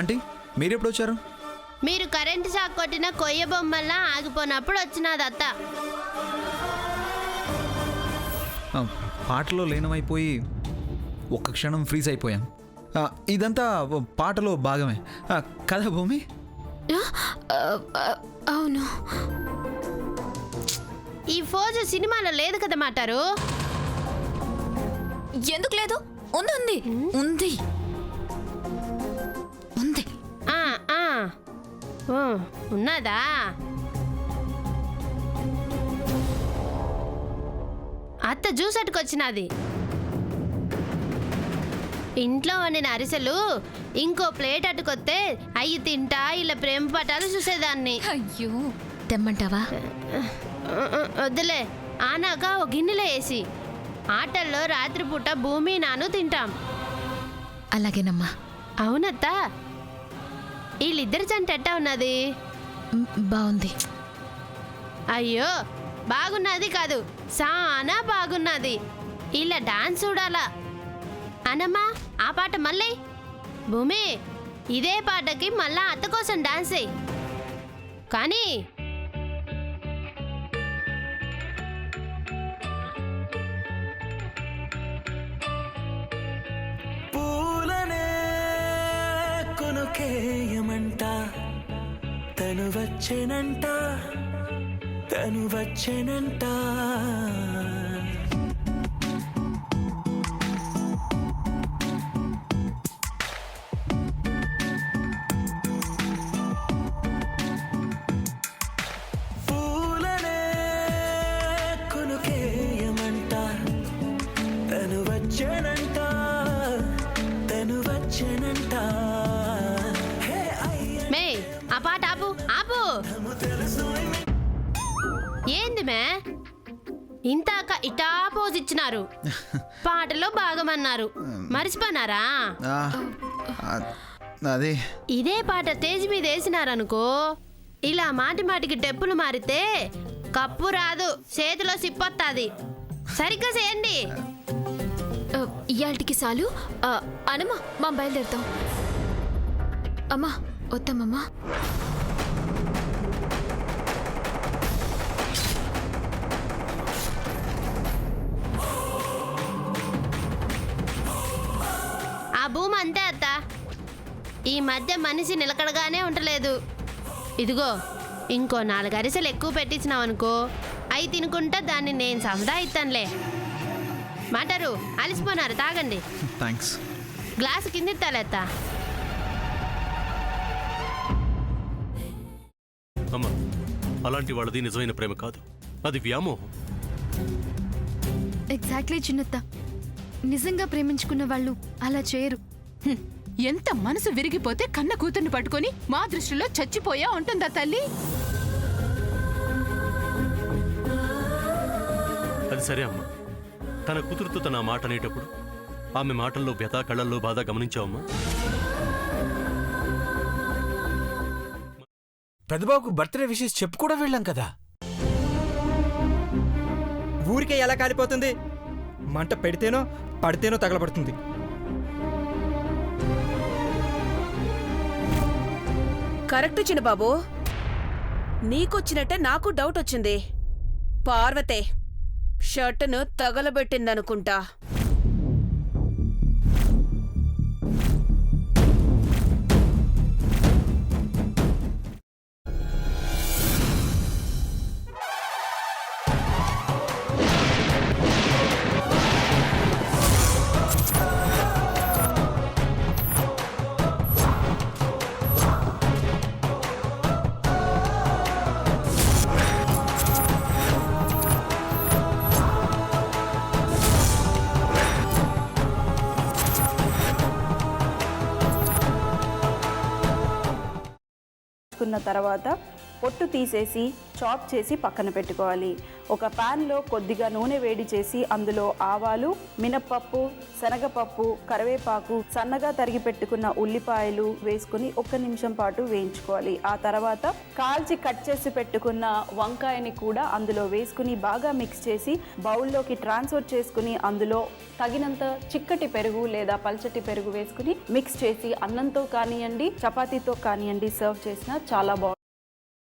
Aunty మీరెప్పుడు వచ్చారు? మీరు కరెంటు షాక్ కొట్టిన కొయ్య బొమ్మల్లా ఆగిపోయినప్పుడు వచ్చినది అత్త. పాటలో లీనమైపోయి ఒక్క క్షణం ఫ్రీజ్ అయిపోయాం. ఇదంతా పాటలో భాగమే కదా భూమి? అవును. ఈ ఫోజు సినిమాలో లేదు కదా మాటారు. ఎందుకు లేదు? ఉంది ఉంది ఉంది. ఉన్నదా? అత్త జ్యూస్ అట్టుకొచ్చినది. ఇంట్లో వండిన అరిసెలు ఇంకో ప్లేట్ అట్టుకొస్తే అయ్యి తింటా ఇలా ప్రేమ పటాలు చూసేదాన్ని. అయ్యో తెమ్మంటావా? వద్దులే, ఆనాక ఒక గిన్నెలో వేసి ఆటల్లో రాత్రిపూట భూమి నాను తింటాం. అలాగేనమ్మా. అవునత్త, వీళ్ళిద్దరి జంట ఎట్టా ఉన్నది? బాగుంది. అయ్యో బాగున్నది కాదు, సానా బాగున్నది. ఇలా డాన్స్ చూడాలా. అనమ్మా ఆ పాట మళ్ళీ. భూమి ఇదే పాటకి మళ్ళా అత్త కోసం డాన్స్ అయ్యి కానీ. పూలనే కొనుకేయమంట, తను వచ్చేనంట, తను వచ్చేనంట. పూలనే కొనుకేయమంట, తను వచ్చేనంట, తను వచ్చేనంట. మే ఆ పాట ఆపు ఆపు. ఏంది మే ఇంతాక ఇటా పోజ్ ఇచ్చినారు, పాటలో భాగమన్నారు, మర్చిపోనారా? అదే ఇదే పాట స్టేజ్ మీద వేసినారనుకో, ఇలా మాటి మాటికి టెప్పులు మారితే కప్పు రాదు, చేతిలో సిప్పొత్తాది. సరిగ్గా చేయండి. ఇయాల్టికి చాలు. అనమ్మా మా బయలుదేరుతాం. అమ్మా వద్దామమ్మా. ఆ భూమి అంతే అత్త, ఈ మధ్య మనిషి నిలకడగానే ఉండలేదు. ఇదిగో ఇంకో 4 అరిసెలు ఎక్కువ పెట్టించినావనుకో, అవి తినుకుంటా దాన్ని నేను సముదాయిస్తానులే. మాటారు అలిసిపోనారు, తాగండి. థ్యాంక్స్. గ్లాసు కిందిత్తాలేత్త. అమ్మా, అలాంటి వాళ్ళది నిజమైన ప్రేమ కాదు, అది వ్యామోహం. ఎగ్జాక్ట్లీ చిన్నత్త, నిజంగా ప్రేమించుకున్న వాళ్ళు అలా చేయరు. ఎంత మనసు విరిగిపోతే కన్న కూతుర్ని పట్టుకొని మా దృష్టిలో చచ్చిపోయా ఉంటుందా తల్లి? అది సరే అమ్మా, తన కూతురుతో తన మాట అనేటప్పుడు ఆమె మాటల్లో వ్యథ, కళ్ళల్లో బాధ గమనించావమ్మా? పెద్దబాబుకు బర్త్డే విషెస్ చెప్పు కూడా వెళ్ళాం కదా. ఊరికే ఎలా కాలిపోతుంది? మంట పెడితేనో పడితేనో తగలబడుతుంది. కరెక్ట్ చిన్నబాబు, నీకొచ్చినట్టే నాకు డౌట్ వచ్చింది. పార్వతే షర్టును తగలబెట్టిందనుకుంటా. తర్వాత పొట్టు తీసేసి చాప్ చేసి పక్కన పెట్టుకోవాలి. ఒక ప్యాన్లో కొద్దిగా నూనె వేడి చేసి అందులో ఆవాలు, మినప్పప్పు, శనగపప్పు, కరివేపాకు, సన్నగా తరిగి పెట్టుకున్న ఉల్లిపాయలు వేసుకుని 1 నిమిషం పాటు వేయించుకోవాలి. ఆ తర్వాత కాల్చి కట్ చేసి పెట్టుకున్న వంకాయని కూడా అందులో వేసుకుని బాగా మిక్స్ చేసి బౌల్లోకి ట్రాన్స్ఫర్ చేసుకుని అందులో తగినంత చిక్కటి పెరుగు లేదా పల్చటి పెరుగు వేసుకుని మిక్స్ చేసి అన్నంతో కానివ్వండి, చపాతీతో కానివ్వండి సర్వ్ చేసినా చాలా బాగుంటుంది.